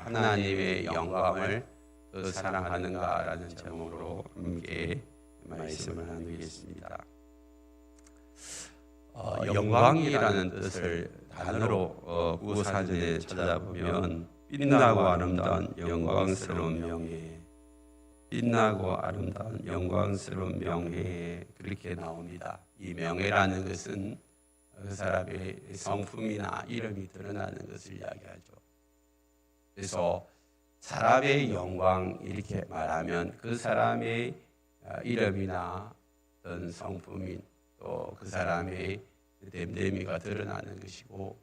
하나님의 영광을 더 사랑하는가라는 제목으로 함께 말씀을 나누겠습니다. 영광이라는 뜻을 단어로 구어사전에 찾아보면 빛나고 아름다운 영광스러운 명예, 빛나고 아름다운 영광스러운 명예, 그렇게 나옵니다. 이 명예라는 것은 그 사람의 성품이나 이름이 드러나는 것을 이야기하죠. 그래서 사람의 영광 이렇게 말하면 그 사람의 이름이나 어떤 성품인 또 그 사람의 됨됨이가 드러나는 것이고,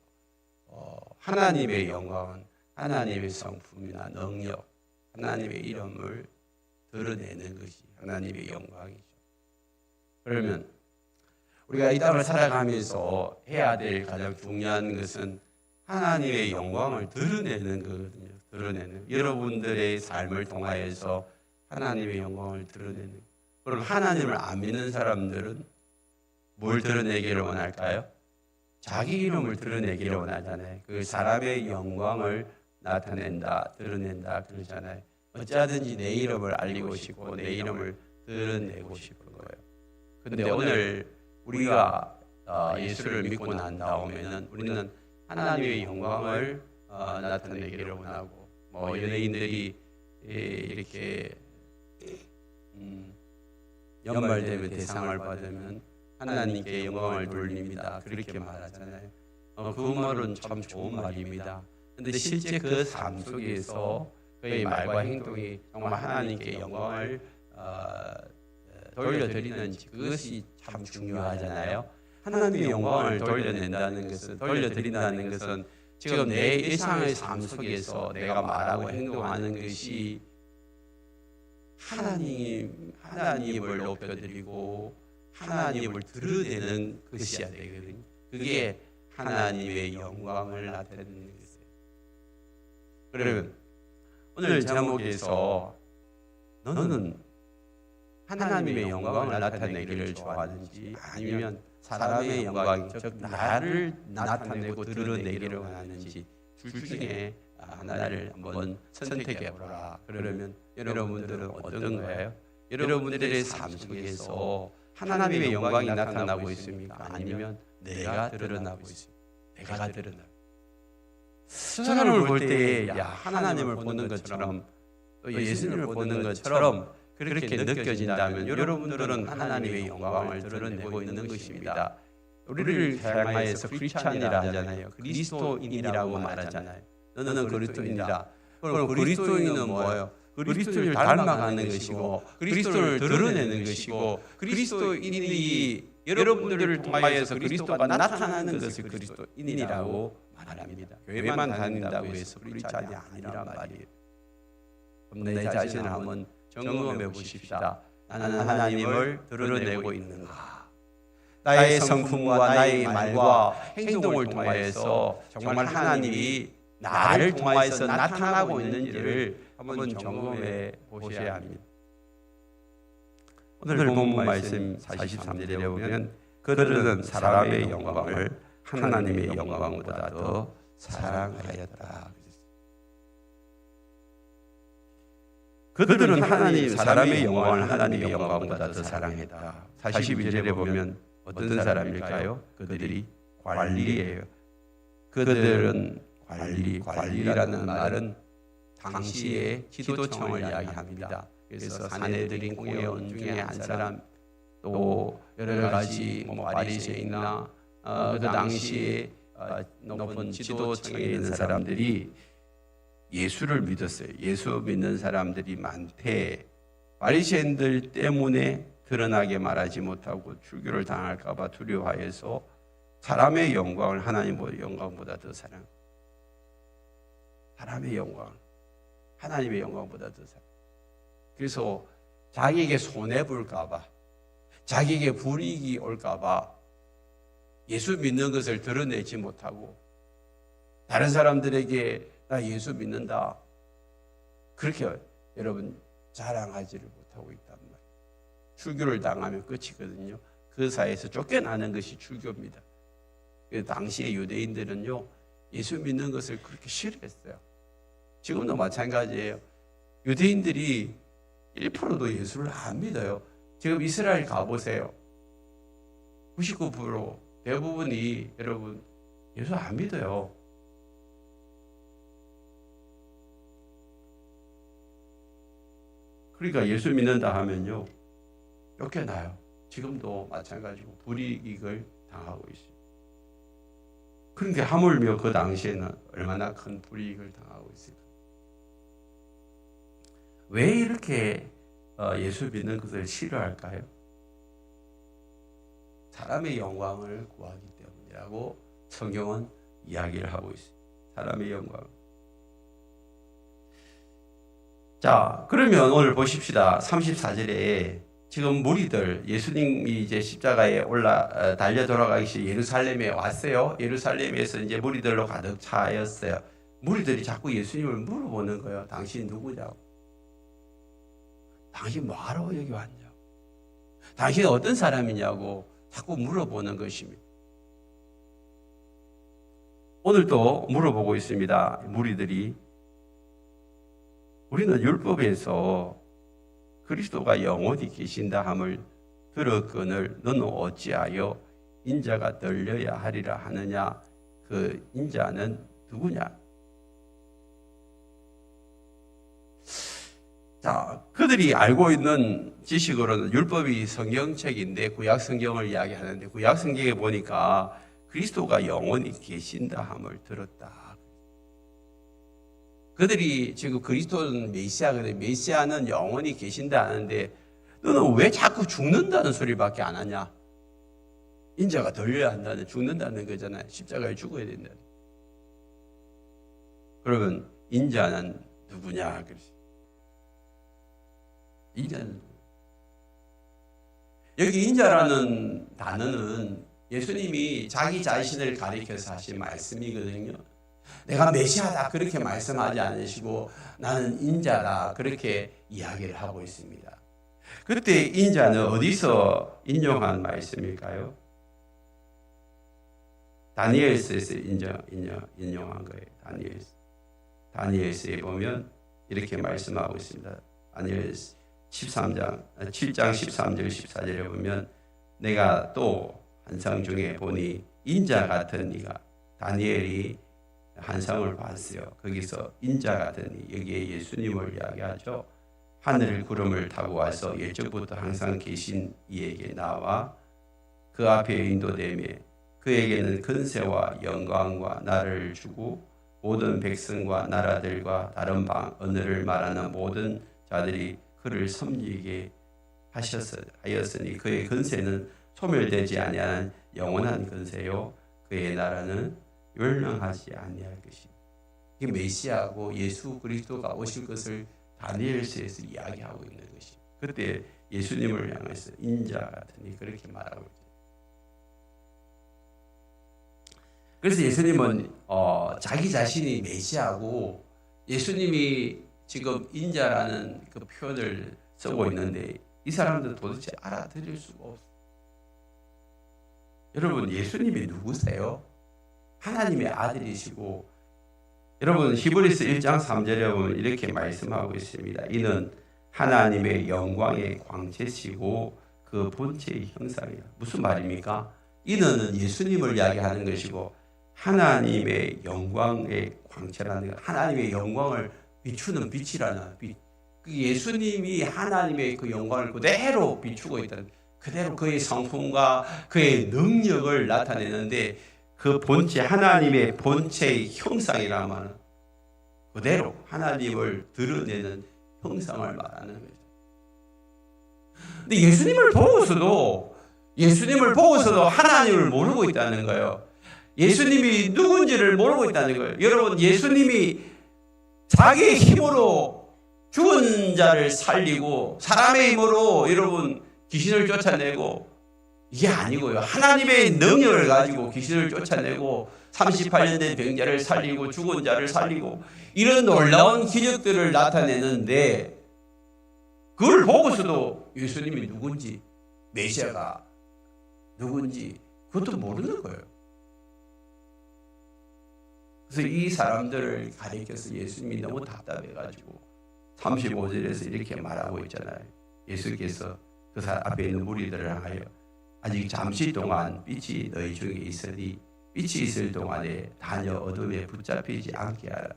하나님의 영광은 하나님의 성품이나 능력, 하나님의 이름을 드러내는 것이 하나님의 영광이죠. 그러면 우리가 이 땅을 살아가면서 해야 될 가장 중요한 것은 하나님의 영광을 드러내는 거거든요. 드러내는, 여러분들의 삶을 통하여서 하나님의 영광을 드러내는. 그럼 하나님을 안 믿는 사람들은 뭘 드러내기를 원할까요? 자기 이름을 드러내기를 원하잖아요. 그 사람의 영광을 나타낸다, 드러낸다 그러잖아요. 어찌하든지 내 이름을 알리고 싶고 내 이름을 드러내고 싶은 거예요. 그런데 오늘 우리가 예수를 믿고 난 다음에는 우리는 하나님의 영광을 나타내기를 원하고, 연예인들이 이렇게 연말 되면 대상을 받으면 하나님께 영광을 돌립니다, 그렇게 말하잖아요. 그 말은 참 좋은 말입니다. 그런데 실제 그 삶 속에서 그의 말과 행동이 정말 하나님께 영광을 돌려드리는지, 그것이 참 중요하잖아요. 하나님의 영광을 돌려낸다는 것은, 돌려드린다는 것은 지금 내 일상의 삶 속에서 내가 말하고 행동하는 것이 하나님을 높여드리고 하나님을 드러내는 것이어야 되거든요. 그게 하나님의 영광을 나타내는 것이에요. 그러면 오늘 제목에서 너는 하나님의 영광을 나타내기를 좋아하는지, 아니면 사람의 영광, 즉 나를 나타내고 드러내기를 원하는지, 둘 중에 하나를 한번 선택해 보라. 그러면 여러분들은 어떤 거예요? 여러분들의 삶 속에서 하나님의 영광이 나타나고 있습니까? 아니면 내가 드러나고 있습니까? 내가 드러나고. 사람을 볼 때 하나님을 보는 것처럼 또 예수님을 보는 것처럼 그렇게 느껴진다면 여러분들은 하나님의 영광을 드러내고 있는 것입니다. 우리를 사용하여서 크리스찬이라 하잖아요. 그리스도인이라고 말하잖아요. 너는 그리스도인이다. 그럼 그리스도인은 뭐예요? 그리스도를 닮아가는 것이고 그리스도를 드러내는 것이고, 그리스도인이 여러분들을 통하여서 그리스도가 나타나는 것을 그리스도인이라고 말합니다. 교회만 다닌다고 해서 크리스찬이 아니란 말이에요. 그럼 내 자신을 한번 점검해 보십시다. 나는 하나님을 드러내고 있는가? 나의 성품과 나의 말과 행동을 통하여서 정말 하나님이 나를 통하여서 나타나고 있는지를 한번 점검해 보셔야 합니다. 오늘 본문 말씀 43절에 보면 그들은 사람의 영광을 하나님의 영광보다 더 사랑하였다. 그들은 사람의 영광을 하나님의 영광보다 더 사랑했다. 42절에 보면 어떤 사람일까요? 그들이 관리예요. 그들은 관리라는 말은 당시의 지도청을 이야기합니다. 그래서 사내들인 공회원 중에 한 사람, 또 여러 가지 바리새인이나 그 당시에 높은 지도청에 있는 사람들이 예수를 믿었어요. 예수 믿는 사람들이 많대. 바리새인들 때문에 드러나게 말하지 못하고 출교를 당할까 봐 두려워해서 사람의 영광을 하나님의 영광보다 더 사랑. 사람의 영광, 하나님의 영광보다 더 사랑. 그래서 자기에게 손해볼까 봐, 자기에게 불이익이 올까 봐 예수 믿는 것을 드러내지 못하고 다른 사람들에게 나 예수 믿는다, 그렇게 여러분 자랑하지를 못하고 있단 말이에요. 출교를 당하면 끝이거든요. 그 사이에서 쫓겨나는 것이 출교입니다. 당시의 유대인들은요, 예수 믿는 것을 그렇게 싫어했어요. 지금도 마찬가지예요. 유대인들이 1%도 예수를 안 믿어요. 지금 이스라엘 가보세요. 99% 대부분이 여러분 예수 안 믿어요. 그러니까 예수 믿는다 하면요, 쫓겨나요. 지금도 마찬가지고 불이익을 당하고 있습니다. 그런데 하물며 그 당시에는 얼마나 큰 불이익을 당하고 있을까? 왜 이렇게 예수 믿는 것을 싫어할까요? 사람의 영광을 구하기 때문이라고 성경은 이야기를 하고 있습니다. 사람의 영광. 자, 그러면 오늘 보십시다. 34절에 지금 무리들, 예수님이 이제 십자가에 달려 돌아가기 시 예루살렘에 왔어요. 예루살렘에서 이제 무리들로 가득 차였어요. 무리들이 자꾸 예수님을 물어보는 거예요. 당신 누구냐고. 당신 뭐하러 여기 왔냐고. 당신 어떤 사람이냐고 자꾸 물어보는 것입니다. 오늘도 물어보고 있습니다. 무리들이. 우리는 율법에서 그리스도가 영원히 계신다 함을 들었거늘 너는 어찌하여 인자가 들려야 하리라 하느냐. 그 인자는 누구냐? 자, 그들이 알고 있는 지식으로는 율법이 성경책인데 구약 성경을 이야기하는데 구약 성경에 보니까 그리스도가 영원히 계신다 함을 들었다. 그들이 지금 그리스도는 메시아거든. 메시아는 영원히 계신다 하는데 너는 왜 자꾸 죽는다는 소리밖에 안 하냐? 인자가 들려야 한다는, 죽는다는 거잖아요. 십자가에 죽어야 된다. 그러면 인자는 누구냐? 인자는 여기 인자라는 단어는 예수님이 자기 자신을 가리켜서 하신 말씀이거든요. 내가 메시아다 그렇게 말씀하지 않으시고 나는 인자다 그렇게 이야기를 하고 있습니다. 그때 인자는 어디서 인용한 말씀일까요? 다니엘서에서 인용한 거예요. 다니엘서에 보면 이렇게 말씀하고 있습니다. 다니엘 7장 13절 14절에 보면 내가 또 환상 중에 보니 인자 같은 이가, 다니엘이 환상을 봤어요. 거기서 인자 같은 이, 여기에 예수님을 이야기하죠. 하늘 구름을 타고 와서 예적부터 항상 계신 이에게 나와 그 앞에 인도되며 그에게는 권세와 영광과 나라를 주고 모든 백성과 나라들과 다른 언어를 말하는 모든 자들이 그를 섬기게 하였으니 그의 권세는 소멸되지 아니하는 영원한 권세요 그의 나라는 멸망하지 아니할 것이다. 이게 메시아고 예수 그리스도가 오실 것을 다니엘서에서 이야기하고 있는 것입니다. 그때 예수님을 향해서 인자 같으니 그렇게 말하고 있죠. 그래서 예수님은 자기 자신이 메시아고 예수님이 지금 인자라는 그 표현을 쓰고 있는데 이 사람들은 도대체 알아들을 수가 없어요. 여러분, 예수님이 누구세요? 하나님의 아들이시고, 여러분 히브리서 1장 3절에 보면 이렇게 말씀하고 있습니다. 이는 하나님의 영광의 광채시고 그 본체의 형상이라. 무슨 말입니까? 이는 예수님을 이야기하는 것이고 하나님의 영광의 광채라는 것, 하나님의 영광을 비추는 빛이라는 빛. 예수님이 하나님의 그 영광을 그대로 비추고 있다는, 그대로 그의 성품과 그의 능력을 나타내는데 그 본체, 하나님의 본체의 형상이라는 말은 그대로 하나님을 드러내는 형상을 말하는 거죠. 근데 예수님을 보고서도 하나님을 모르고 있다는 거예요. 예수님이 누군지를 모르고 있다는 거예요. 여러분, 예수님이 자기의 힘으로 죽은 자를 살리고 사람의 힘으로 여러분 귀신을 쫓아내고, 이게 아니고요. 하나님의 능력을 가지고 귀신을 쫓아내고 38년 된 병자를 살리고 죽은 자를 살리고 이런 놀라운 기적들을 나타내는데 그걸 보고서도 예수님이 누군지, 메시아가 누군지 그것도 모르는 거예요. 그래서 이 사람들을 가리켜서 예수님이 너무 답답해가지고 35절에서 이렇게 말하고 있잖아요. 예수께서 그 사람 앞에 있는 무리들을 향하여 아직 잠시 동안 빛이 너희 중에 있으니 빛이 있을 동안에 다녀 어둠에 붙잡히지 않게 하라.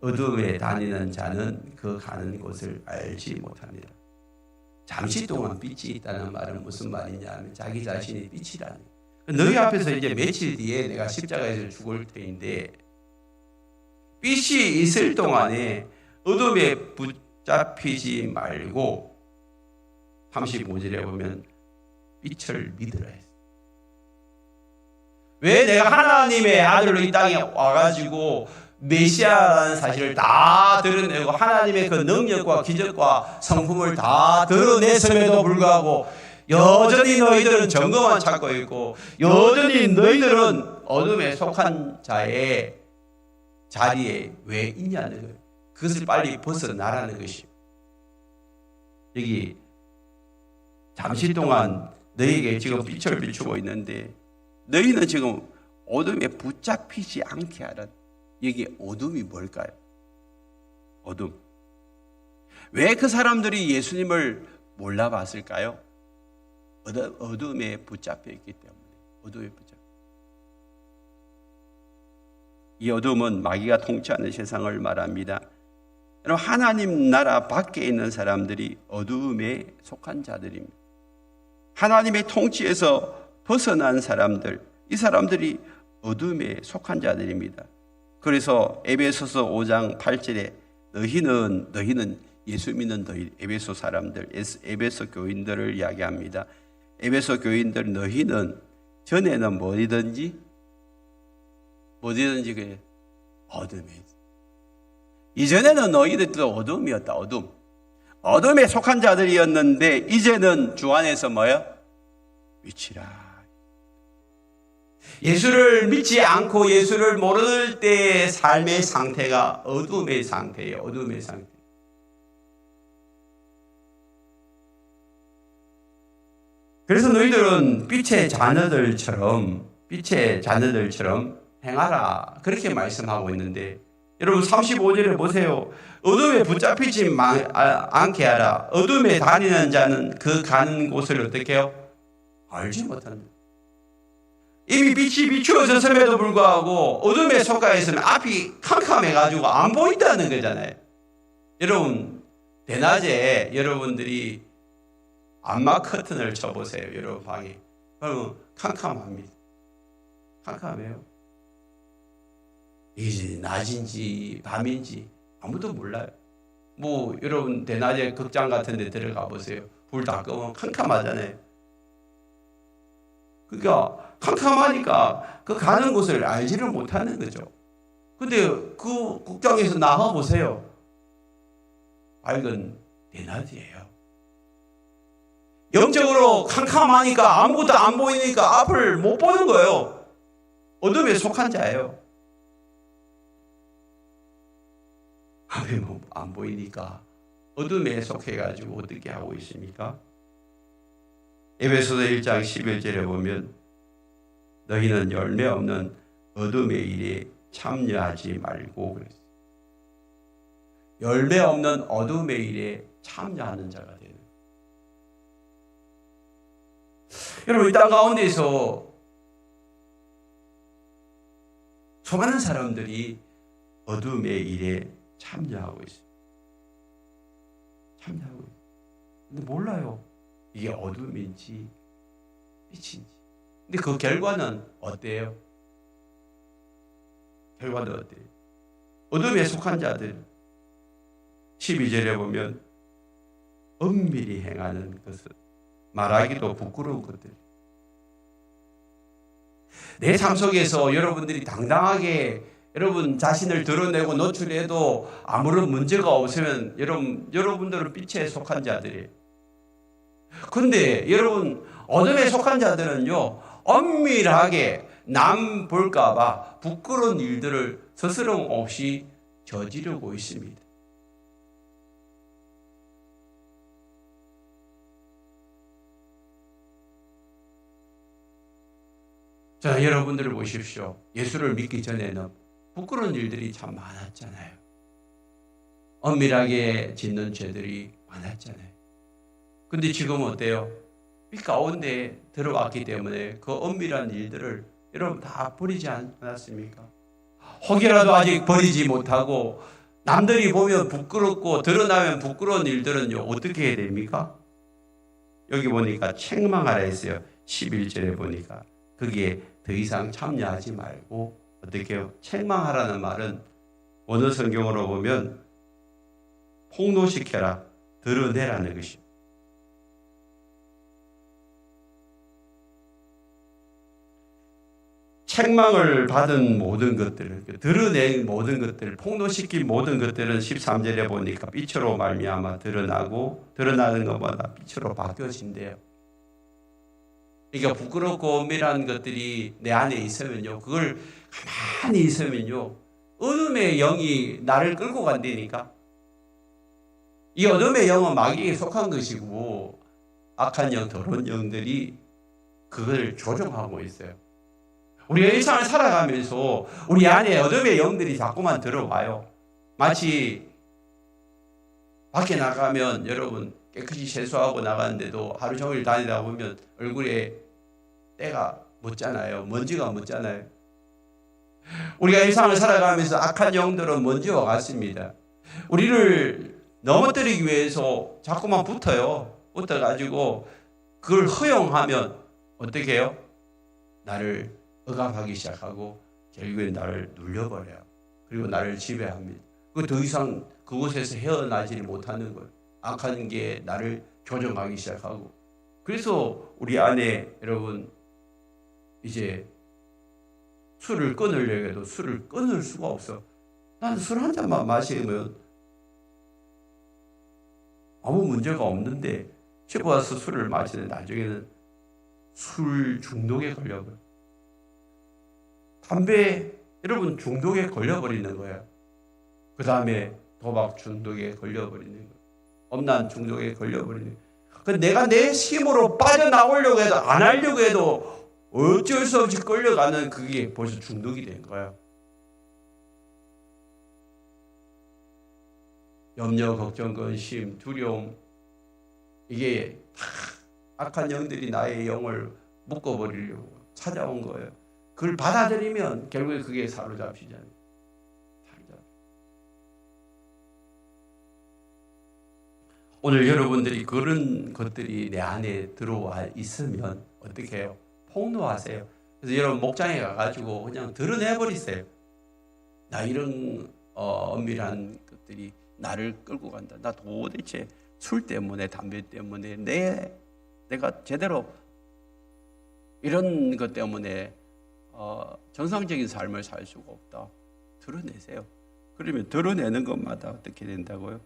어둠에 다니는 자는 그 가는 곳을 알지 못합니다. 잠시 동안 빛이 있다는 말은 무슨 말이냐 하면 자기 자신이 빛이라는 거예요. 너희 앞에서 이제 며칠 뒤에 내가 십자가에서 죽을 터인데 빛이 있을 동안에 어둠에 붙잡히지 말고 35절에 보면 빛을 믿으라 했어요. 왜 내가 하나님의 아들로 이 땅에 와가지고 메시아라는 사실을 다 드러내고 하나님의 그 능력과 기적과 성품을 다 드러냈음에도 불구하고 여전히 너희들은 증거만 찾고 있고 여전히 너희들은 어둠에 속한 자의 자리에 왜 있냐는 거예요. 그것을 빨리 벗어나라는 것입니다. 여기 잠시 동안 너희에게 지금 빛을 비추고 있는데 너희는 지금 어둠에 붙잡히지 않게 하라. 여기 어둠이 뭘까요? 어둠. 왜 그 사람들이 예수님을 몰라봤을까요? 어둠에 붙잡혀 있기 때문에. 어둠에 붙잡혀. 이 어둠은 마귀가 통치하는 세상을 말합니다. 여러분, 하나님 나라 밖에 있는 사람들이 어둠에 속한 자들입니다. 하나님의 통치에서 벗어난 사람들, 이 사람들이 어둠에 속한 자들입니다. 그래서 에베소서 5장 8절에 너희는 예수 믿는 너희 에베소 사람들, 에베소 교인들을 이야기합니다. 에베소 교인들 너희는 전에는 뭐든지 그래 어둠에 이전에는 너희들도 어둠이었다. 어둠에 속한 자들이었는데 이제는 주 안에서 뭐야? 빛이라. 예수를 믿지 않고 예수를 모를 때의 삶의 상태가 어둠의 상태예요. 어둠의 상태. 그래서 너희들은 빛의 자녀들처럼 행하라. 그렇게 말씀하고 있는데 여러분 35절에 보세요. 어둠에 붙잡히지 않게 하라. 어둠에 다니는 자는 그 가는 곳을 어떻게 해요? 알지 못한다. 이미 빛이 비추어졌음에도 불구하고 어둠에 속아 있으면 앞이 캄캄해가지고 안 보인다는 거잖아요. 여러분 대낮에 여러분들이 암막 커튼을 쳐보세요. 여러분 방에. 그러면 캄캄합니다. 캄캄해요. 이게 낮인지 밤인지 아무도 몰라요. 뭐 여러분 대낮에 극장 같은 데 들어가 보세요. 불 다 끄면 캄캄하잖아요. 그러니까 캄캄하니까 그 가는 곳을 알지를 못하는 거죠. 근데 그 극장에서 나가 보세요. 밝은 대낮이에요. 영적으로 캄캄하니까 아무것도 안 보이니까 앞을 못 보는 거예요. 어둠에 속한 자예요. 앞이 안 보이니까 어둠에 속해가지고 어떻게 하고 있습니까? 에베소서 1장 11절에 보면 너희는 열매 없는 어둠의 일에 참여하지 말고 그랬어요. 열매 없는 어둠의 일에 참여하는 자가 되는. 여러분 이 땅 가운데서 수많은 사람들이 어둠의 일에 참여하고 있어요. 참여하고 있어요. 근데 몰라요. 이게 어둠인지 빛인지. 근데 그 결과는 어때요? 결과는 어때요? 어둠에 속한 자들 12절에 보면 엄밀히 행하는 것은 말하기도 부끄러운 것들. 내 삶 속에서 여러분들이 당당하게 여러분 자신을 드러내고 노출해도 아무런 문제가 없으면 여러분들은 빛에 속한 자들이에요. 근데 여러분 어둠에 속한 자들은요 엄밀하게 남 볼까봐 부끄러운 일들을 스스럼 없이 저지르고 있습니다. 자, 여러분들을 보십시오. 예수를 믿기 전에는 부끄러운 일들이 참 많았잖아요. 엄밀하게 짓는 죄들이 많았잖아요. 근데 지금은 어때요? 빛 가운데 들어왔기 때문에 그 엄밀한 일들을 여러분 다 버리지 않았습니까? 혹여라도 아직 버리지 못하고 남들이 보면 부끄럽고 드러나면 부끄러운 일들은요, 어떻게 해야 됩니까? 여기 보니까 책망하라 했어요. 11절에 보니까 거기에 더 이상 참여하지 말고 어떻게 해요? 책망하라는 말은 어느 성경으로 보면 폭로시켜라, 드러내라는 것입니다. 책망을 받은 모든 것들을, 드러낸 모든 것들을, 폭로시킨 모든 것들은 13절에 보니까 빛으로 말미암아 드러나고 드러나는 것마다 빛으로 바뀌어진대요. 그러니까 부끄럽고 은밀한 것들이 내 안에 있으면요, 그걸 가만히 있으면요, 어둠의 영이 나를 끌고 간다니까. 이 어둠의 영은 마귀에 속한 것이고 악한 영, 더러운 영들이 그걸 조종하고 있어요. 우리가 일상을 살아가면서 우리 안에 어둠의 영들이 자꾸만 들어와요. 마치 밖에 나가면 여러분 깨끗이 세수하고 나가는데도 하루 종일 다니다 보면 얼굴에 때가 묻잖아요. 먼지가 묻잖아요. 우리가 일상을 살아가면서 악한 영들은 먼지와 같습니다. 우리를 넘어뜨리기 위해서 자꾸만 붙어요. 붙어가지고 그걸 허용하면 어떻게 해요? 나를 억압하기 시작하고 결국엔 나를 눌려버려요. 그리고 나를 지배합니다. 더 이상 그곳에서 헤어나지 못하는 거예요. 악한 게 나를 조종하기 시작하고. 그래서 우리 안에 여러분 이제 술을 끊으려고 해도 술을 끊을 수가 없어. 나는 술 한 잔만 마시면 아무 문제가 없는데 집에 와서 술을 마시는 나중에는 술 중독에 걸려버려요. 담배 여러분 중독에 걸려버리는 거예요. 그 다음에 도박 중독에 걸려버리는 거예요. 음란 중독에 걸려버리는 거예요. 내가 내 힘으로 빠져나오려고 해도 안 하려고 해도 어쩔 수 없이 끌려가는 그게 벌써 중독이 된 거예요. 염려, 걱정, 근심, 두려움, 이게 다 악한 영들이 나의 영을 묶어버리려고 찾아온 거예요. 그걸 받아들이면 결국에 그게 사로잡히잖아요. 오늘 여러분들이 그런 것들이 내 안에 들어와 있으면 어떻게 해요? 폭로하세요. 그래서 여러분 목장에 가가지고 그냥 드러내버리세요. 나 이런 엄밀한 것들이 나를 끌고 간다. 나 도대체 술 때문에 담배 때문에 내가 제대로 이런 것 때문에 정상적인 삶을 살 수가 없다. 드러내세요. 그러면 드러내는 것마다 어떻게 된다고요?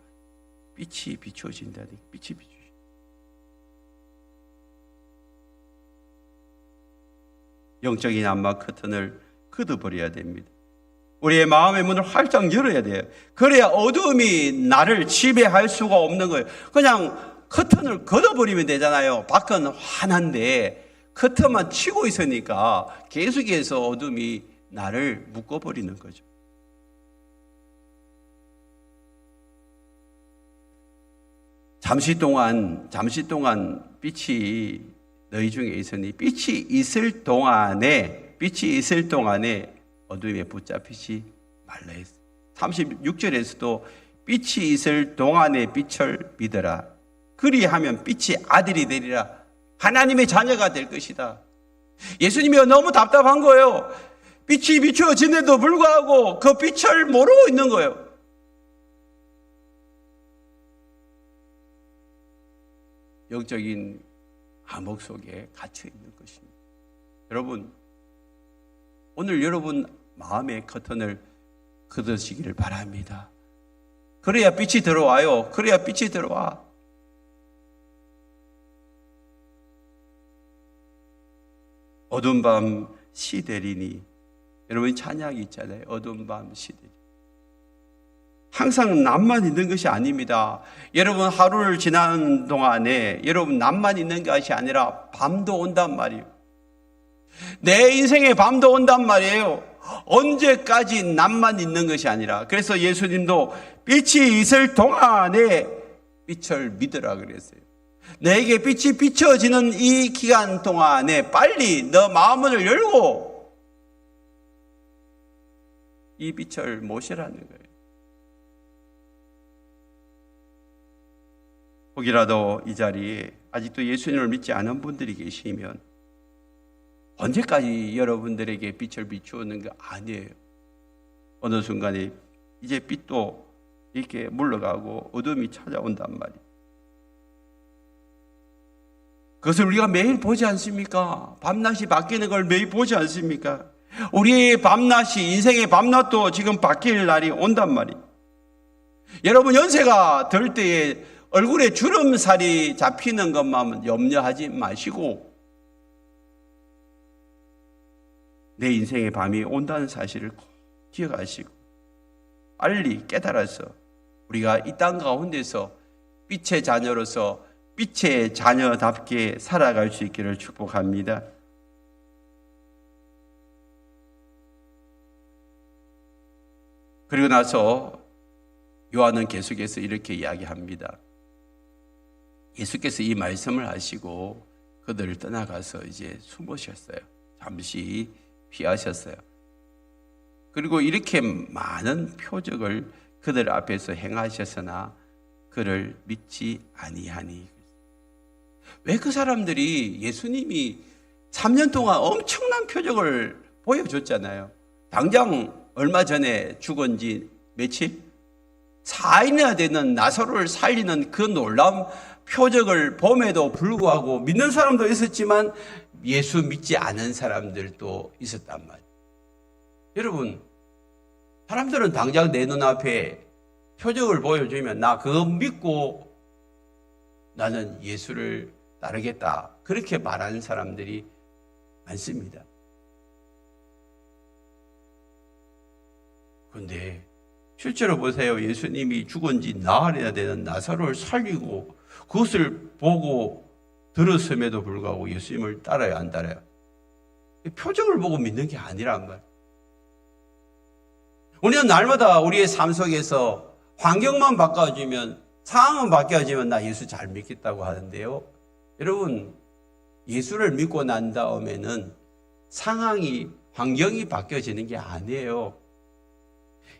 빛이 비추어진다니. 빛이 비추어진다. 영적인 암막 커튼을 걷어버려야 됩니다. 우리의 마음의 문을 활짝 열어야 돼요. 그래야 어둠이 나를 지배할 수가 없는 거예요. 그냥 커튼을 걷어버리면 되잖아요. 밖은 환한데 커튼만 치고 있으니까 계속해서 어둠이 나를 묶어버리는 거죠. 잠시 동안 빛이 너희 중에 있으니 빛이 있을 동안에 어둠에 붙잡히지 말라 했어요. 36절에서도 빛이 있을 동안에 빛을 믿어라. 그리하면 빛이 아들이 되리라. 하나님의 자녀가 될 것이다. 예수님이 너무 답답한 거예요. 빛이 비추어지는데도 불구하고 그 빛을 모르고 있는 거예요. 영적인 암흑 속에 갇혀 있는 것입니다. 여러분, 오늘 여러분 마음의 커튼을 걷으시기를 바랍니다. 그래야 빛이 들어와요. 그래야 빛이 들어와. 어두운 밤 시대리니, 여러분 찬양이 있잖아요. 어두운 밤 시대리. 항상 남만 있는 것이 아닙니다. 여러분 하루를 지나는 동안에 여러분 남만 있는 것이 아니라 밤도 온단 말이에요. 내 인생에 밤도 온단 말이에요. 언제까지 남만 있는 것이 아니라, 그래서 예수님도 빛이 있을 동안에 빛을 믿으라 그랬어요. 내게 빛이 비춰지는 이 기간 동안에 빨리 너 마음을 열고 이 빛을 모시라는 거예요. 혹이라도 이 자리에 아직도 예수님을 믿지 않은 분들이 계시면 언제까지 여러분들에게 빛을 비추는 거 아니에요. 어느 순간에 이제 빛도 이렇게 물러가고 어둠이 찾아온단 말이에요. 그것을 우리가 매일 보지 않습니까? 밤낮이 바뀌는 걸 매일 보지 않습니까? 우리의 밤낮이, 인생의 밤낮도 지금 바뀔 날이 온단 말이에요. 여러분, 연세가 들 때에 얼굴에 주름살이 잡히는 것만 염려하지 마시고 내 인생의 밤이 온다는 사실을 꼭 기억하시고 빨리 깨달아서 우리가 이 땅 가운데서 빛의 자녀로서 빛의 자녀답게 살아갈 수 있기를 축복합니다. 그리고 나서 요한은 계속해서 이렇게 이야기합니다. 예수께서 이 말씀을 하시고 그들을 떠나가서 이제 숨으셨어요. 잠시 피하셨어요. 그리고 이렇게 많은 표적을 그들 앞에서 행하셨으나 그를 믿지 아니하니. 왜 그 사람들이 예수님이 3년 동안 엄청난 표적을 보여줬잖아요. 당장 얼마 전에 죽은 지 며칠? 4일이나 되는 나사로를 살리는 그 놀라운 표적을 봄에도 불구하고 믿는 사람도 있었지만 예수 믿지 않은 사람들도 있었단 말이에요. 여러분, 사람들은 당장 내 눈앞에 표적을 보여주면 나 그거 믿고 나는 예수를 따르겠다, 그렇게 말하는 사람들이 많습니다. 그런데 실제로 보세요. 예수님이 죽은 지 나흘이나 되는 나사로를 살리고 그것을 보고 들었음에도 불구하고 예수님을 따라요, 안 따라요? 표적을 보고 믿는 게 아니란 말이에요. 우리는 날마다 우리의 삶 속에서 환경만 바꿔주면, 상황만 바뀌어지면 나 예수 잘 믿겠다고 하는데요. 여러분, 예수를 믿고 난 다음에는 상황이, 환경이 바뀌어지는 게 아니에요.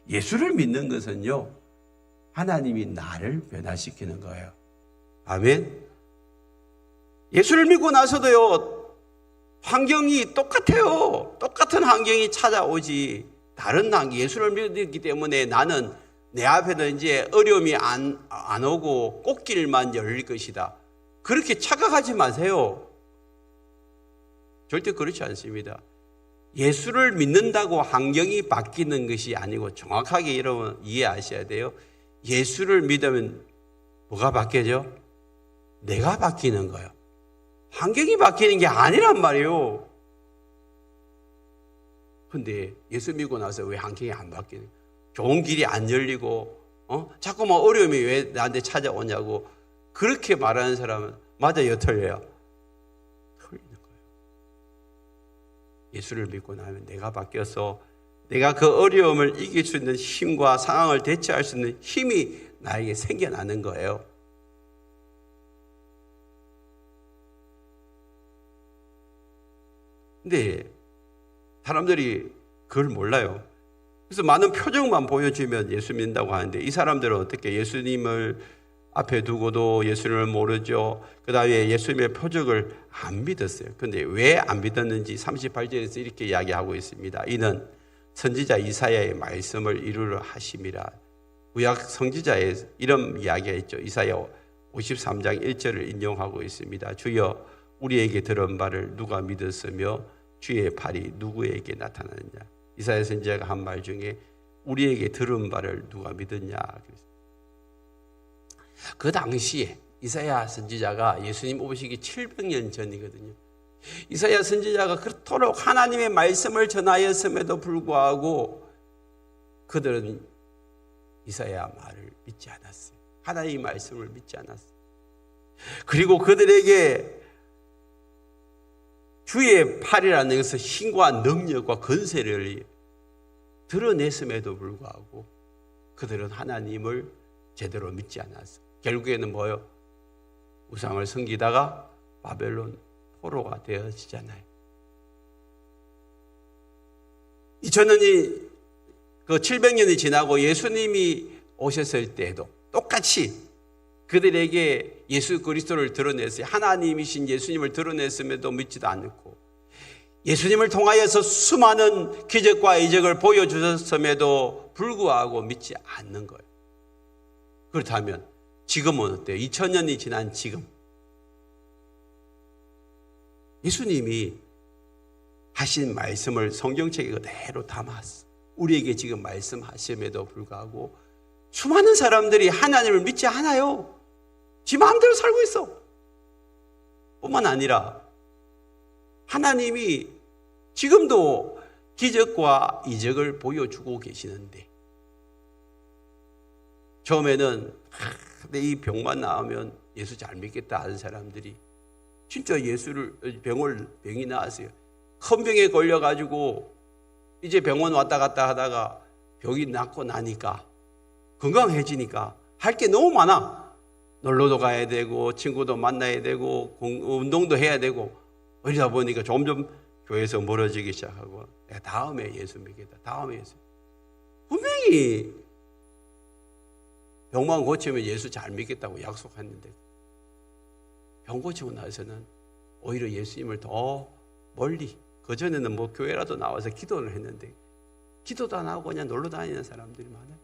예수를 믿는 것은요, 하나님이 나를 변화시키는 거예요. 아멘. 예수를 믿고 나서도요, 환경이 똑같아요. 똑같은 환경이 찾아오지. 다른 환경, 예수를 믿기 때문에 나는 내 앞에는 이제 어려움이 안 오고 꽃길만 열릴 것이다, 그렇게 착각하지 마세요. 절대 그렇지 않습니다. 예수를 믿는다고 환경이 바뀌는 것이 아니고, 정확하게 여러분 이해하셔야 돼요. 예수를 믿으면 뭐가 바뀌죠? 내가 바뀌는 거예요. 환경이 바뀌는 게 아니란 말이에요. 근데 예수 믿고 나서 왜 환경이 안 바뀌는 거예요? 좋은 길이 안 열리고 자꾸만 어려움이 왜 나한테 찾아오냐고 그렇게 말하는 사람은 맞아요, 틀려요? 틀리는 거예요. 예수를 믿고 나면 내가 바뀌어서 내가 그 어려움을 이길 수 있는 힘과 상황을 대처할 수 있는 힘이 나에게 생겨나는 거예요. 근데 사람들이 그걸 몰라요. 그래서 많은 표정만 보여주면 예수 믿는다고 하는데, 이 사람들은 어떻게 예수님을 앞에 두고도 예수님을 모르죠. 그 다음에 예수님의 표적을 안 믿었어요. 그런데 왜 안 믿었는지 38절에서 이렇게 이야기하고 있습니다. 이는 선지자 이사야의 말씀을 이루려 하심이라. 구약 선지자의 이런 이야기가 있죠. 이사야 53장 1절을 인용하고 있습니다. 주여, 우리에게 들은 바를 누가 믿었으며 주의 팔이 누구에게 나타나느냐. 이사야 선지자가 한 말 중에 우리에게 들은 바를 누가 믿었냐. 그 당시에 이사야 선지자가 예수님 오시기 700년 전이거든요. 이사야 선지자가 그토록 하나님의 말씀을 전하였음에도 불구하고 그들은 이사야 말을 믿지 않았어요. 하나님의 말씀을 믿지 않았어요. 그리고 그들에게 주의 팔이라는 것은 힘과 능력과 권세를 드러냈음에도 불구하고 그들은 하나님을 제대로 믿지 않았어. 결국에는 뭐요? 우상을 섬기다가 바벨론 포로가 되어지잖아요. 2000년이 그 700년이 지나고 예수님이 오셨을 때도 똑같이 그들에게 예수 그리스도를 드러냈어요. 하나님이신 예수님을 드러냈음에도 믿지도 않고 예수님을 통하여서 수많은 기적과 이적을 보여주셨음에도 불구하고 믿지 않는 거예요. 그렇다면 지금은 어때요? 2000년이 지난 지금 예수님이 하신 말씀을 성경책에 그대로 담았어. 우리에게 지금 말씀하심에도 불구하고 수많은 사람들이 하나님을 믿지 않아요. 지 마음대로 살고 있어. 뿐만 아니라 하나님이 지금도 기적과 이적을 보여주고 계시는데 처음에는 이 병만 나으면 예수 잘 믿겠다 하는 사람들이 진짜 병이 나았어요. 큰 병에 걸려가지고 이제 병원 왔다 갔다 하다가 병이 낫고 나니까 건강해지니까 할 게 너무 많아. 놀러도 가야 되고 친구도 만나야 되고 운동도 해야 되고 이러다 보니까 점점 교회에서 멀어지기 시작하고 내가 다음에 예수 믿겠다. 다음에 예수. 분명히 병만 고치면 예수 잘 믿겠다고 약속했는데 병 고치고 나서는 오히려 예수님을 더 멀리 그전에는 뭐 교회라도 나와서 기도를 했는데 기도도 안 하고 그냥 놀러 다니는 사람들이 많아요.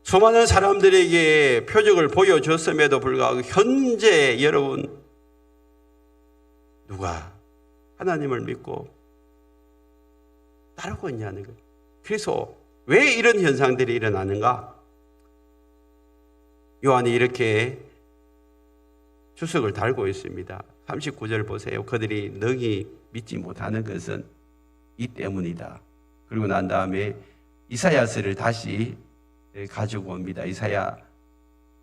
수많은 사람들에게 표적을 보여줬음에도 불구하고 현재 여러분 누가 하나님을 믿고 따르고 있냐는 거예요. 그래서 왜 이런 현상들이 일어나는가? 요한이 이렇게 주석을 달고 있습니다. 39절 보세요. 그들이 능히 믿지 못하는 것은 이 때문이다. 그리고 난 다음에 이사야서를 다시 가지고 옵니다. 이사야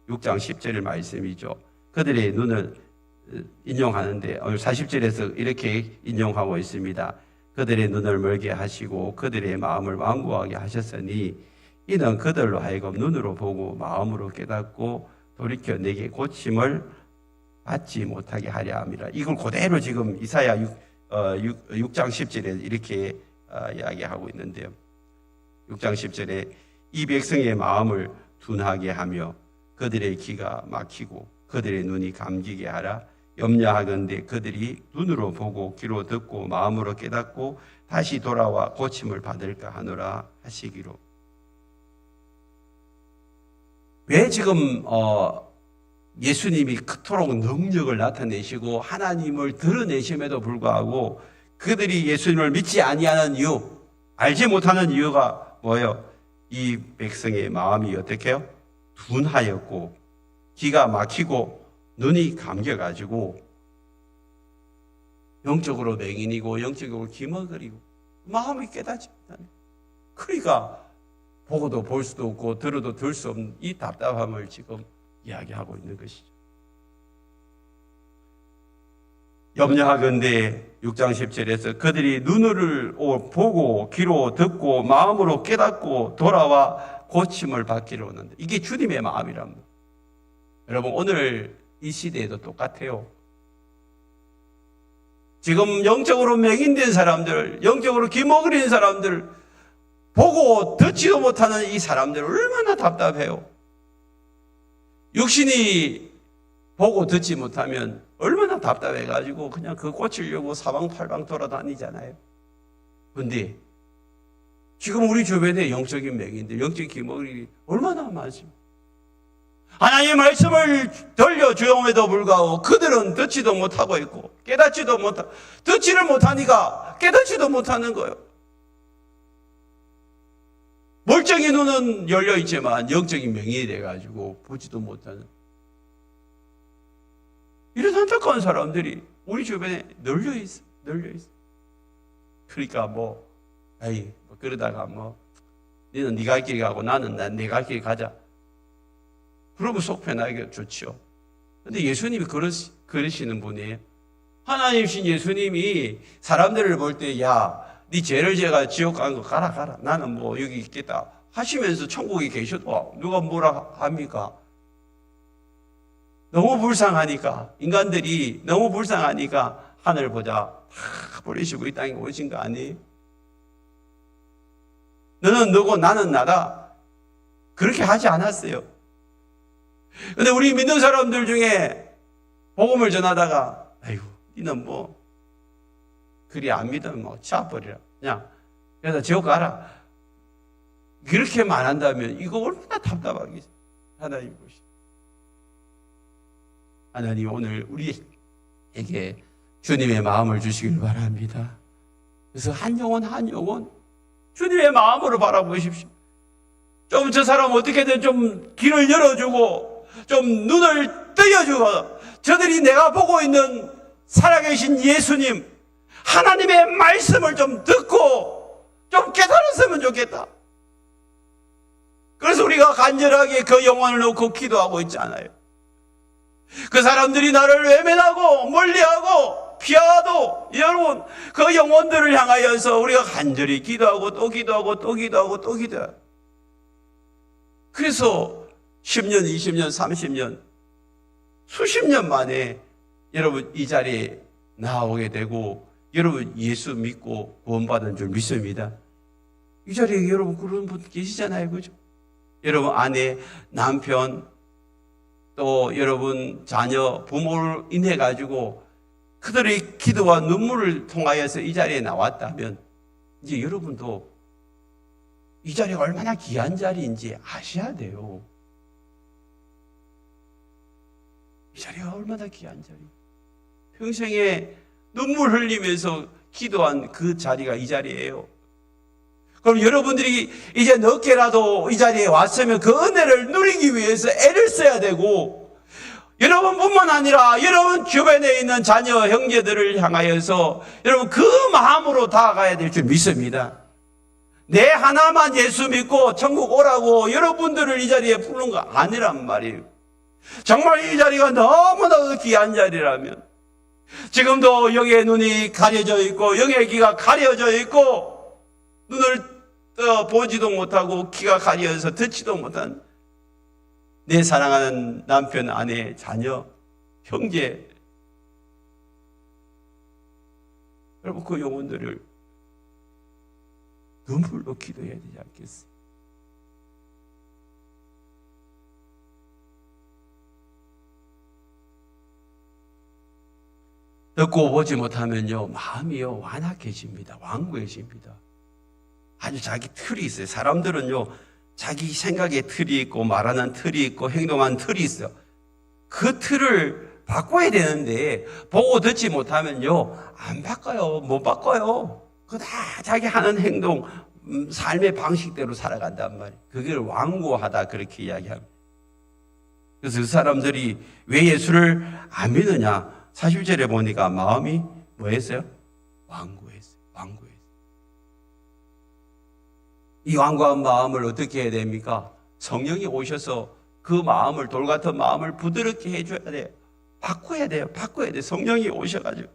6장 10절의 말씀이죠. 그들의 눈을 인용하는데 오늘 40절에서 이렇게 인용하고 있습니다. 그들의 눈을 멀게 하시고 그들의 마음을 완고하게 하셨으니 이는 그들로 하여금 눈으로 보고 마음으로 깨닫고 돌이켜 내게 고침을 받지 못하게 하려 함이라. 이걸 그대로 지금 이사야 6장 10절에 이렇게 이야기하고 있는데요. 6장 10절에 이 백성의 마음을 둔하게 하며 그들의 귀가 막히고 그들의 눈이 감기게 하라. 염려하건대 그들이 눈으로 보고 귀로 듣고 마음으로 깨닫고 다시 돌아와 고침을 받을까 하노라 하시기로. 왜 지금 예수님이 그토록 능력을 나타내시고 하나님을 드러내심에도 불구하고 그들이 예수님을 믿지 아니하는 이유, 알지 못하는 이유가 뭐예요? 이 백성의 마음이 어떻게 해요? 둔하였고 귀가 막히고 눈이 감겨가지고 영적으로 맹인이고 영적으로 기머거리고 마음이 깨닫지 못하네. 그러니까 보고도 볼 수도 없고 들어도 들 수 없는 이 답답함을 지금 이야기하고 있는 것이죠. 염려하건대 6장 10절에서 그들이 눈을 보고 귀로 듣고 마음으로 깨닫고 돌아와 고침을 받기로 하는데 이게 주님의 마음이랍니다. 여러분 오늘 이 시대에도 똑같아요. 지금 영적으로 맹인된 사람들, 영적으로 기머거리는 사람들, 보고 듣지도 못하는 이 사람들 얼마나 답답해요. 육신이 보고 듣지 못하면 얼마나 답답해가지고 그냥 그거 고치려고 사방팔방 돌아다니잖아요. 그런데 지금 우리 주변에 영적인 맹인들, 영적인 기머거리 얼마나 많습니까? 하나님의 말씀을 들려주om에도 불구하고 그들은 듣지도 못하고 있고 깨닫지도 못하고 듣지를 못하니까 깨닫지도 못하는 거예요. 멀쩡히 눈은 열려있지만 영적인 맹인이 돼가지고 보지도 못하는 이런 안타까운 사람들이 우리 주변에 널려있어. 그러니까 그러다가 너는 네 갈 길 가고 나는 내 갈 길 가자. 그러면 속 편하게 좋죠. 근데 예수님이 그러시는 분이에요. 하나님이신 예수님이 사람들을 볼 때, 야, 네 죄를 제가 지옥 간 거 가라. 나는 뭐 여기 있겠다 하시면서 천국에 계셔도 누가 뭐라 합니까? 너무 불쌍하니까, 인간들이 너무 불쌍하니까 하늘 보자 다 버리시고 이 땅에 오신 거 아니에요? 너는 너고 나는 나다. 그렇게 하지 않았어요. 근데 우리 믿는 사람들 중에 복음을 전하다가, 아이고, 니는 뭐, 그리 안 믿으면 뭐, 치아버리라. 그냥, 그래서 지옥 가라. 그렇게 말한다면, 이거 얼마나 답답하겠어요. 하나님 보시. 하나님 오늘 우리에게 주님의 마음을 주시길 바랍니다. 그래서 한 영혼 주님의 마음으로 바라보십시오. 좀 저 사람 어떻게든 좀 길을 열어주고 좀 눈을 뜨여주고 저들이 내가 보고 있는 살아계신 예수님 하나님의 말씀을 좀 듣고 좀 깨달았으면 좋겠다. 그래서 우리가 간절하게 그 영혼을 놓고 기도하고 있잖아요. 그 사람들이 나를 외면하고 멀리하고 피하도 여러분 그 영혼들을 향하여서 우리가 간절히 기도하고 또 기도하고 또 기도하고 또 기도해요. 그래서 10년, 20년, 30년, 수십 년 만에 여러분 이 자리에 나오게 되고 여러분 예수 믿고 구원받은 줄 믿습니다. 이 자리에 여러분 그런 분 계시잖아요. 그죠? 여러분 아내, 남편, 또 여러분 자녀, 부모를 인해 가지고 그들의 기도와 눈물을 통하여서 이 자리에 나왔다면 이제 여러분도 이 자리가 얼마나 귀한 자리인지 아셔야 돼요. 이 자리가 얼마나 귀한 자리. 평생에 눈물 흘리면서 기도한 그 자리가 이 자리예요. 그럼 여러분들이 이제 늦게라도 이 자리에 왔으면 그 은혜를 누리기 위해서 애를 써야 되고 여러분뿐만 아니라 여러분 주변에 있는 자녀, 형제들을 향하여서 여러분 그 마음으로 다가가야 될 줄 믿습니다. 내 하나만 예수 믿고 천국 오라고 여러분들을 이 자리에 부른 거 아니란 말이에요. 정말 이 자리가 너무나도 귀한 자리라면 지금도 영의 눈이 가려져 있고 영의 귀가 가려져 있고 눈을 보지도 못하고 귀가 가려져서 듣지도 못한 내 사랑하는 남편, 아내, 자녀, 형제 여러분 그 영혼들을 눈물로 기도해야 되지 않겠어요? 듣고 보지 못하면요 마음이요 완악해집니다. 완고해집니다. 아주 자기 틀이 있어요. 사람들은요 자기 생각의 틀이 있고 말하는 틀이 있고 행동하는 틀이 있어요. 그 틀을 바꿔야 되는데 보고 듣지 못하면요 안 바꿔요. 못 바꿔요. 그거 다 자기 하는 행동 삶의 방식대로 살아간단 말이에요. 그걸 완고하다 그렇게 이야기합니다. 그래서 그 사람들이 왜 예수를 안 믿느냐 40절에 보니까 마음이 뭐 했어요? 완고했어요. 이 완고한 마음을 어떻게 해야 됩니까? 성령이 오셔서 그 마음을 돌같은 마음을 부드럽게 해줘야 돼요. 바꿔야 돼요. 성령이 오셔가지고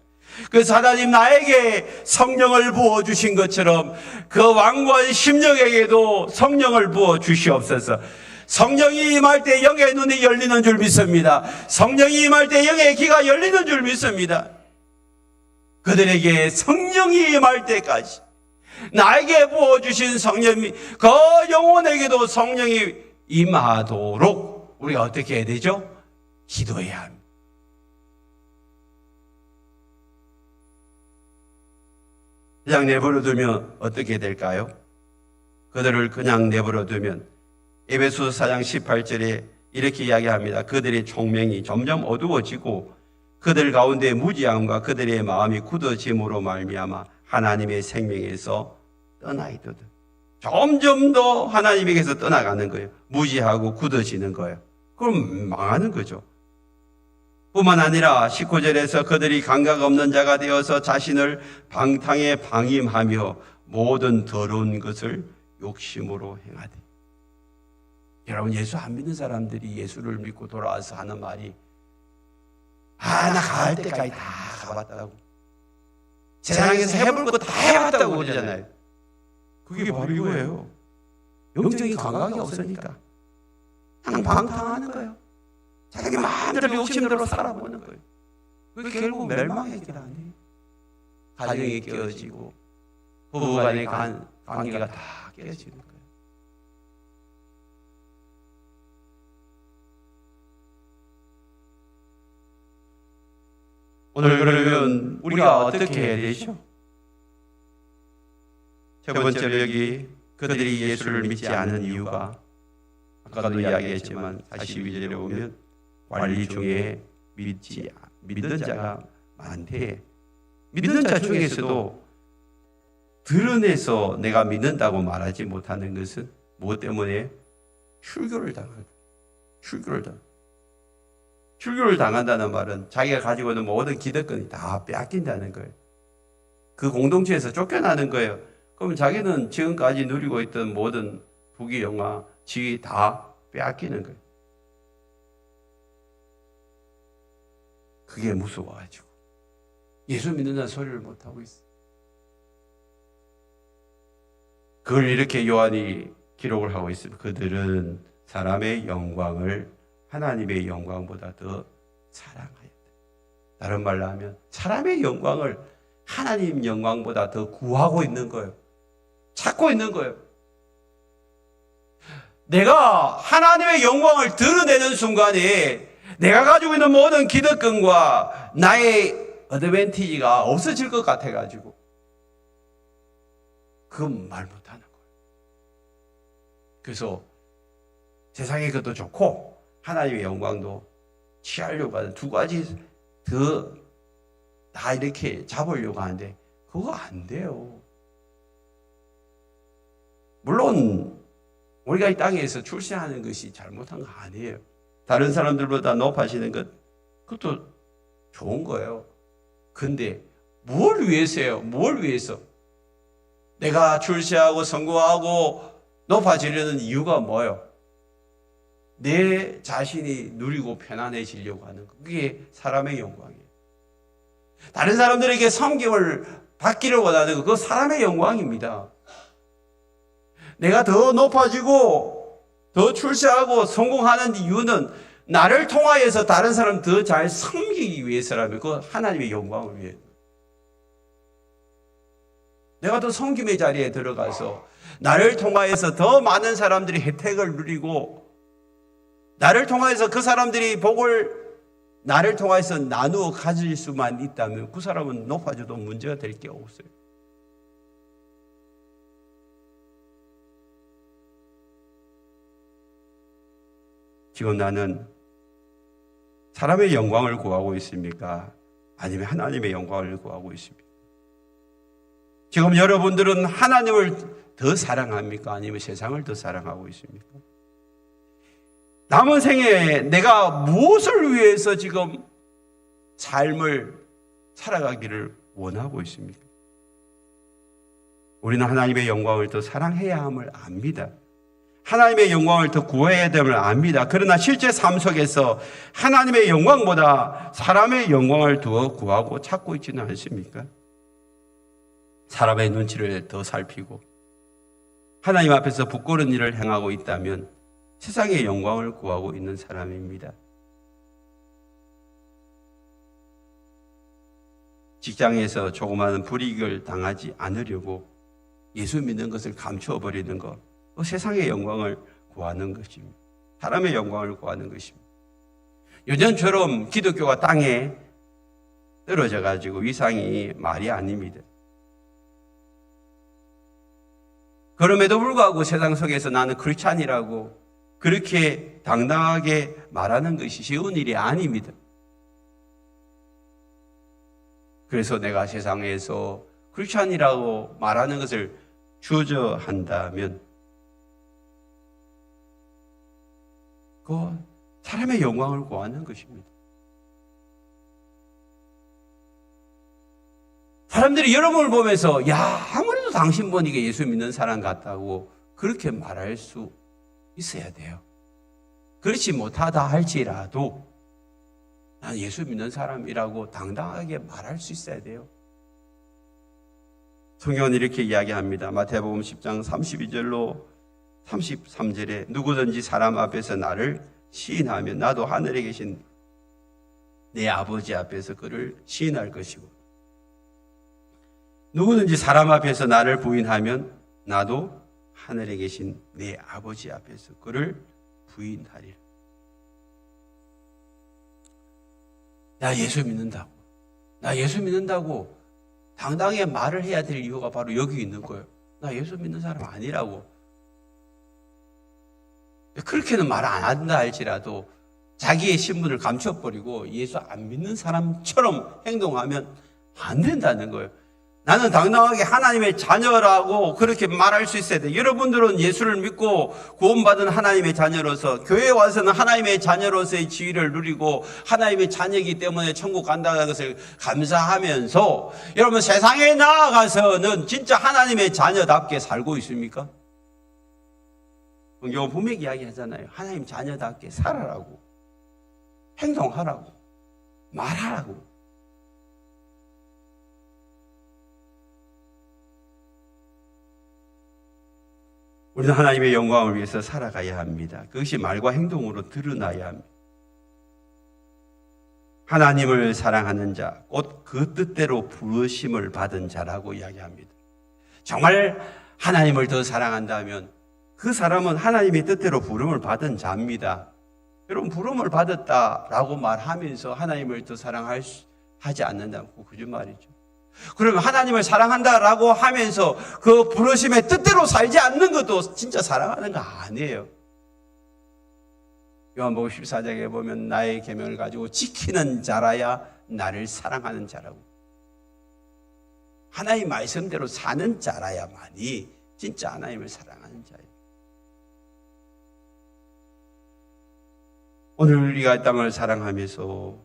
그래서 하나님 나에게 성령을 부어주신 것처럼 그 완고한 심령에게도 성령을 부어주시옵소서. 성령이 임할 때 영의 눈이 열리는 줄 믿습니다. 성령이 임할 때 영의 귀가 열리는 줄 믿습니다. 그들에게 성령이 임할 때까지 나에게 부어주신 성령이 그 영혼에게도 성령이 임하도록 우리가 어떻게 해야 되죠? 기도해야 합니다. 그냥 내버려두면 어떻게 될까요? 그들을 그냥 내버려두면 에베소서 4장 18절에 이렇게 이야기합니다. 그들의 총명이 점점 어두워지고 그들 가운데 무지함과 그들의 마음이 굳어짐으로 말미암아 하나님의 생명에서 떠나이도다. 점점 더 하나님에게서 떠나가는 거예요. 무지하고 굳어지는 거예요. 그럼 망하는 거죠. 뿐만 아니라 19절에서 그들이 감각 없는 자가 되어서 자신을 방탕에 방임하며 모든 더러운 것을 욕심으로 행하되. 여러분 예수 안 믿는 사람들이 예수를 믿고 돌아와서 하는 말이 나 가을 때까지 다 가봤다고. 세상에서 해볼 거 다 해봤다고 그러잖아요. 그게 바로 이거예요. 영적인 감각이 없으니까 그냥 방탕하는 거예요. 자기 마음대로 욕심대로 살아보는 거예요. 그게 결국 멸망의 길 아니에요. 가정이 깨어지고 부부간의 관계가 다 깨어지는 거예요. 오늘 그러면 우리가 어떻게 해야 되죠? 첫 번째로 여기 그들이 예수를 믿지 않은 이유가 아까도 이야기했지만 42절에 보면 관리 중에 믿는 자가 많대. 믿는 자 중에서도 드러내서 내가 믿는다고 말하지 못하는 것은 무엇 때문에? 출교를 당한다는 말은 자기가 가지고 있는 모든 기득권이 다 빼앗긴다는 거예요. 그 공동체에서 쫓겨나는 거예요. 그럼 자기는 지금까지 누리고 있던 모든 부귀 영화, 지위 다 빼앗기는 거예요. 그게 무서워가지고 예수 믿는다는 소리를 못하고 있어요. 그걸 이렇게 요한이 기록을 하고 있습니다. 그들은 사람의 영광을 하나님의 영광보다 더 사랑하였다. 다른 말로 하면 사람의 영광을 하나님 영광보다 더 구하고 있는 거예요. 찾고 있는 거예요. 내가 하나님의 영광을 드러내는 순간에 내가 가지고 있는 모든 기득권과 나의 어드밴티지가 없어질 것 같아가지고 그건 말 못하는 거예요. 그래서 세상의 것도 좋고 하나님의 영광도 취하려고 하는 두 가지 다 이렇게 잡으려고 하는데 그거 안 돼요. 물론 우리가 이 땅에서 출세하는 것이 잘못한 거 아니에요. 다른 사람들보다 높아지는 것 그것도 좋은 거예요. 근데 뭘 위해서요? 뭘 위해서? 내가 출세하고 성공하고 높아지려는 이유가 뭐예요? 내 자신이 누리고 편안해지려고 하는 것. 그게 사람의 영광이에요. 다른 사람들에게 섬김을 받기를 원하는 것. 그거 사람의 영광입니다. 내가 더 높아지고 더 출세하고 성공하는 이유는 나를 통하여서 다른 사람 더 잘 섬기기 위해서라면 그건 하나님의 영광을 위해. 내가 더 섬김의 자리에 들어가서 나를 통하여서 더 많은 사람들이 혜택을 누리고 나를 통하여서 그 사람들이 복을 나를 통해서 나누어 가질 수만 있다면 그 사람은 높아져도 문제가 될 게 없어요. 지금 나는 사람의 영광을 구하고 있습니까? 아니면 하나님의 영광을 구하고 있습니까? 지금 여러분들은 하나님을 더 사랑합니까? 아니면 세상을 더 사랑하고 있습니까? 남은 생에 내가 무엇을 위해서 지금 삶을 살아가기를 원하고 있습니까? 우리는 하나님의 영광을 더 사랑해야 함을 압니다. 하나님의 영광을 더 구해야 됨을 압니다. 그러나 실제 삶 속에서 하나님의 영광보다 사람의 영광을 더 구하고 찾고 있지는 않습니까? 사람의 눈치를 더 살피고 하나님 앞에서 부끄러운 일을 행하고 있다면 세상의 영광을 구하고 있는 사람입니다. 직장에서 조그마한 불이익을 당하지 않으려고 예수 믿는 것을 감추어버리는 것, 세상의 영광을 구하는 것입니다. 사람의 영광을 구하는 것입니다. 요즘처럼 기독교가 땅에 떨어져 가지고 위상이 말이 아닙니다. 그럼에도 불구하고 세상 속에서 나는 크리스찬이라고 그렇게 당당하게 말하는 것이 쉬운 일이 아닙니다. 그래서 내가 세상에서 크리스찬이라고 말하는 것을 주저한다면 그 사람의 영광을 구하는 것입니다. 사람들이 여러분을 보면서 야 아무래도 당신 보니까 예수 믿는 사람 같다고 그렇게 말할 수 있어야 돼요. 그렇지 못하다 할지라도 난 예수 믿는 사람이라고 당당하게 말할 수 있어야 돼요. 성경은 이렇게 이야기합니다. 마태복음 10장 32절로 33절에 누구든지 사람 앞에서 나를 시인하면 나도 하늘에 계신 내 아버지 앞에서 그를 시인할 것이고, 누구든지 사람 앞에서 나를 부인하면 나도 하늘에 계신 내 아버지 앞에서 그를 부인하리라. 나 예수 믿는다고, 나 예수 믿는다고 당당하게 말을 해야 될 이유가 바로 여기 있는 거예요. 나 예수 믿는 사람 아니라고. 그렇게는 말 안 한다 할지라도 자기의 신분을 감춰버리고 예수 안 믿는 사람처럼 행동하면 안 된다는 거예요. 나는 당당하게 하나님의 자녀라고 그렇게 말할 수 있어야 돼. 여러분들은 예수를 믿고 구원받은 하나님의 자녀로서, 교회에 와서는 하나님의 자녀로서의 지위를 누리고 하나님의 자녀이기 때문에 천국 간다는 것을 감사하면서, 여러분 세상에 나아가서는 진짜 하나님의 자녀답게 살고 있습니까? 성경은 분명히 이야기하잖아요. 하나님 자녀답게 살아라고, 행동하라고, 말하라고. 우리는 하나님의 영광을 위해서 살아가야 합니다. 그것이 말과 행동으로 드러나야 합니다. 하나님을 사랑하는 자, 곧 그 뜻대로 부르심을 받은 자라고 이야기합니다. 정말 하나님을 더 사랑한다면 그 사람은 하나님의 뜻대로 부름을 받은 자입니다. 여러분, 부름을 받았다라고 말하면서 하나님을 더 사랑하지 않는다면 거짓말이죠. 그러면 하나님을 사랑한다라고 하면서 그 부르심의 뜻대로 살지 않는 것도 진짜 사랑하는 거 아니에요. 요한복음 14장에 보면 나의 계명을 가지고 지키는 자라야 나를 사랑하는 자라고. 하나님 말씀대로 사는 자라야만이 진짜 하나님을 사랑하는 자예요. 오늘 우리가 이 땅을 사랑하면서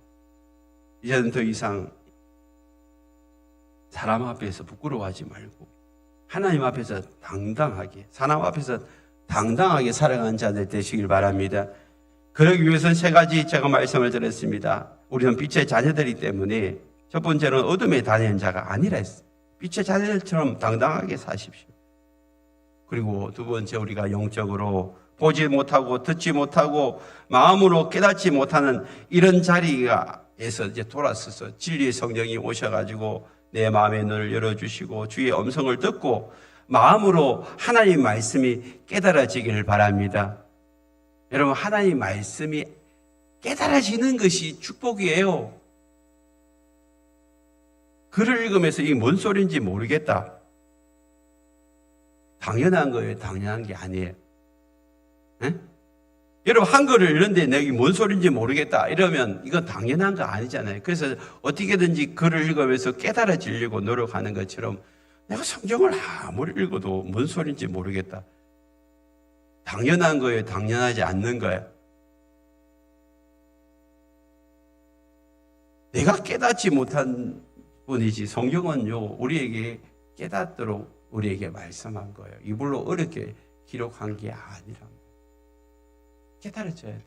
이제는 더 이상 사람 앞에서 부끄러워하지 말고 하나님 앞에서 당당하게, 사람 앞에서 당당하게 살아가는 자들 되시길 바랍니다. 그러기 위해서는 세 가지 제가 말씀을 드렸습니다. 우리는 빛의 자녀들이기 때문에 첫 번째는 어둠에 다니는 자가 아니라 했어요. 빛의 자녀들처럼 당당하게 사십시오. 그리고 두 번째, 우리가 영적으로 보지 못하고 듣지 못하고 마음으로 깨닫지 못하는 이런 자리에서 이제 돌아서서 진리의 성령이 오셔가지고 내 마음의 눈을 열어주시고 주의 음성을 듣고 마음으로 하나님 말씀이 깨달아지기를 바랍니다. 여러분, 하나님 말씀이 깨달아지는 것이 축복이에요. 글을 읽으면서 이게 뭔 소리인지 모르겠다. 당연한 거예요. 당연한 게 아니에요. 에? 여러분, 한글을 읽는데 내가 뭔 소리인지 모르겠다 이러면 이건 당연한 거 아니잖아요. 그래서 어떻게든지 글을 읽으면서 깨달아지려고 노력하는 것처럼 내가 성경을 아무리 읽어도 뭔 소리인지 모르겠다. 당연한 거예요? 당연하지 않는 거예요? 내가 깨닫지 못한 뿐이지 성경은요, 우리에게 깨닫도록 우리에게 말씀한 거예요. 이불로 어렵게 기록한 게 아니랍니다. 깨달아져야 돼요.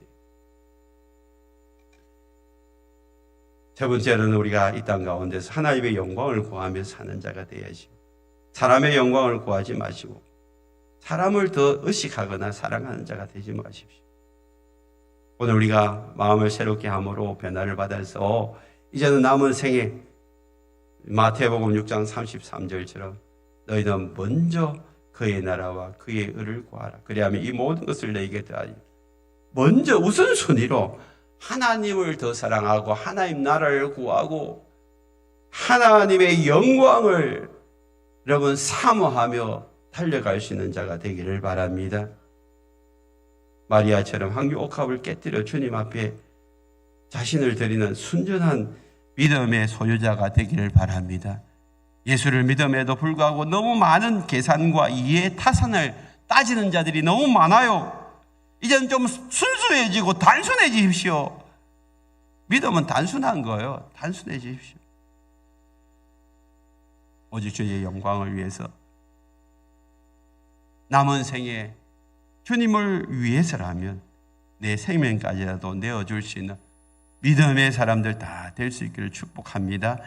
세 번째는 우리가 이 땅 가운데서 하나님의 영광을 구하며 사는 자가 되어야죠. 사람의 영광을 구하지 마시고 사람을 더 의식하거나 사랑하는 자가 되지 마십시오. 오늘 우리가 마음을 새롭게 함으로 변화를 받아서 이제는 남은 생에 마태복음 6장 33절처럼 너희는 먼저 그의 나라와 그의 의를 구하라. 그리하면 이 모든 것을 너희에게 더하리. 먼저 우선순위로 하나님을 더 사랑하고 하나님 나라를 구하고 하나님의 영광을 여러분 사모하며 달려갈 수 있는 자가 되기를 바랍니다. 마리아처럼 황금 옥합을 깨뜨려 주님 앞에 자신을 드리는 순전한 믿음의 소유자가 되기를 바랍니다. 예수를 믿음에도 불구하고 너무 많은 계산과 이해 타산을 따지는 자들이 너무 많아요. 이제는 좀 순수해지고 단순해지십시오. 믿음은 단순한 거예요. 단순해지십시오. 오직 주의 영광을 위해서 남은 생에 주님을 위해서라면 내 생명까지라도 내어줄 수 있는 믿음의 사람들 다 될 수 있기를 축복합니다.